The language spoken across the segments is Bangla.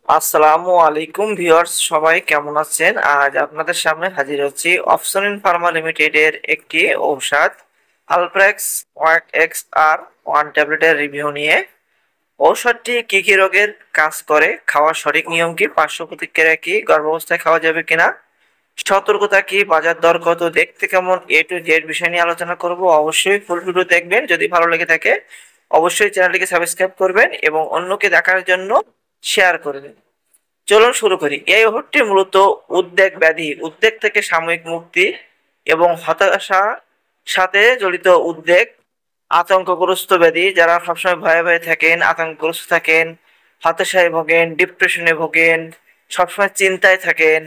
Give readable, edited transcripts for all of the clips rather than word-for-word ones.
আসসালামু আলাইকুম ভিউয়ার্স, সবাই কেমন আছেন? আজ আপনাদের সামনে হাজির হচ্ছি অপসনিন ফার্মা লিমিটেডের একটি ঔষধ আলপ্রেক্স ওয়াক এক্স আর 1 ট্যাবলেটের রিভিউ নিয়ে। ঔষধটি কি কি রোগের কাজ করে, খাওয়ার সঠিক নিয়ম কি, পার্শ্ব প্রতিক্রিয়া কি, গর্ভাবস্থায় খাওয়া যাবে কিনা, সতর্কতা কি, বাজার দর কত, দেখতে কেমন, এ টু জেড বিষয় নিয়ে আলোচনা করব। অবশ্যই ফুল ভিডিও দেখবেন। যদি ভালো লেগে থাকে অবশ্যই চ্যানেলটিকে সাবস্ক্রাইব করবেন এবং অন্যকে দেখার জন্য শেয়ার করবেন। চলুন শুরু করি। এই ওষুধটি মূলত উদ্বেগ থেকে সাময়িক মুক্তি এবং হতাশা সাথে জড়িত উদ্বেগ, আতঙ্কগ্রস্ত ব্যাধি, যারা সবসময় ভয়ে ভয়ে থাকেন, আতঙ্কগ্রস্ত থাকেন, হতাশায় ভোগেন, ডিপ্রেশনে ভোগেন, সবসময় চিন্তায় থাকেন,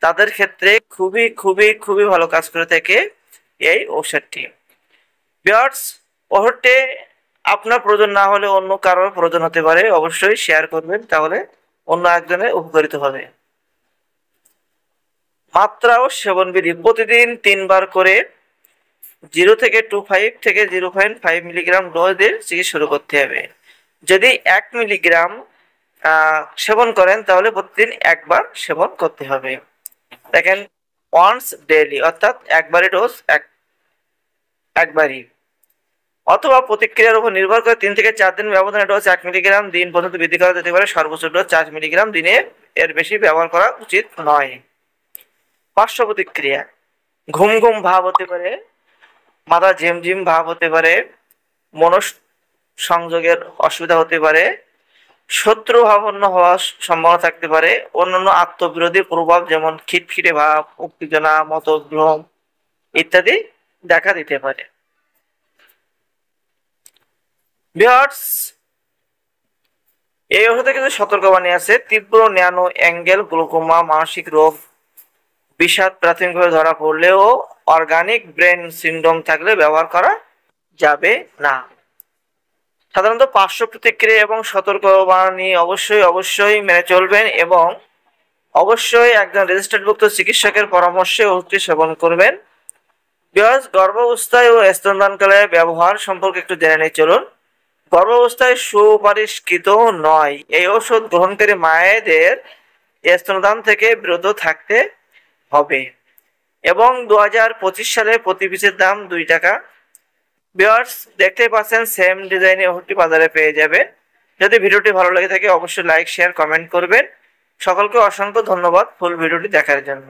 তাদের ক্ষেত্রে খুবই খুবই খুবই ভালো কাজ করে থাকে এই ঔষধটি। ভিউয়ার্স, ওষুধটি আপনার প্রয়োজন না হলে অন্য কারোর প্রয়োজন হতে পারে। অবশ্যই শেয়ার করবেন, তাহলে অন্য একজনের উপকারিত হবে। মাত্রা ও সেবনবিধি: প্রতিদিন 3 বার করে 0 থেকে 0.5 মিলিগ্রাম ডোজ দিয়ে চিকিৎসা শুরু করতে হবে। যদি 1 মিলিগ্রাম সেবন করেন তাহলে প্রতিদিন একবার সেবন করতে হবে। দেখেন, ওয়ান্স ডেইলি অর্থাৎ একবারই ডোজ, একবারই। অথবা প্রতিক্রিয়ার উপর নির্ভর করে 3 থেকে 4 দিন ব্যবধানে ডোজ 1 মিলিগ্রাম দিন পর্যন্ত বৃদ্ধি করা যেতে পারে। সর্বোচ্চ ডোজ 4 মিলিগ্রাম দিনে, এর বেশি ব্যবহার করা উচিত নয়। পার্শ্ব প্রতিক্রিয়া: ঘুম ঘুম ভাব হতে পারে, মাথা ঝিমঝিম ভাব হতে পারে, মনঃসংযোগের অসুবিধা হতে পারে, শত্রুভাবাপন্ন হওয়ার সম্ভাবনা থাকতে পারে। অন্যান্য আত্মবিরোধী প্রভাব যেমন খিটখিটে ভাব, উত্তেজনা, মতভ্রম ইত্যাদি দেখা দিতে পারে। ভিউয়ার্স, এই ওষুধে কিছু সতর্কবাণী আছে। তীব্র ন্যানো অ্যাঙ্গেল গ্লুকোমা, মানসিক রোগ, বিষাদ প্রাথমিকভাবে ধরা পড়লেও অর্গানিক ব্রেন সিন্ড্রোম থাকলে ব্যবহার করা যাবে না। সাধারণত পার্শ্ব প্রতিক্রিয়া এবং সতর্কবাণী অবশ্যই মেনে চলবেন এবং অবশ্যই একজন রেজিস্টার্ডভুক্ত চিকিৎসকের পরামর্শে ওষুধটি সেবন করবেন। ভিউয়ার্স, গর্ভাবস্থায় ও স্তনদানকালে ব্যবহার সম্পর্কে একটু জেনে নিই। চলুন। গর্ভাবস্থায় সুপারিশকৃত নয়। এই ওষুধ গ্রহণকারী মায়েদের স্তনদান থেকে বিরত থাকতে হবে এবং 2025 সালে প্রতি পিসের দাম 2 টাকা। ভিউয়ার্স, দেখতেই পাচ্ছেন সেম ডিজাইনের ওষুধটি বাজারে পেয়ে যাবে। যদি ভিডিওটি ভালো লেগে থাকে অবশ্যই লাইক, শেয়ার, কমেন্ট করবেন। সকলকে অসংখ্য ধন্যবাদ ফুল ভিডিওটি দেখার জন্য।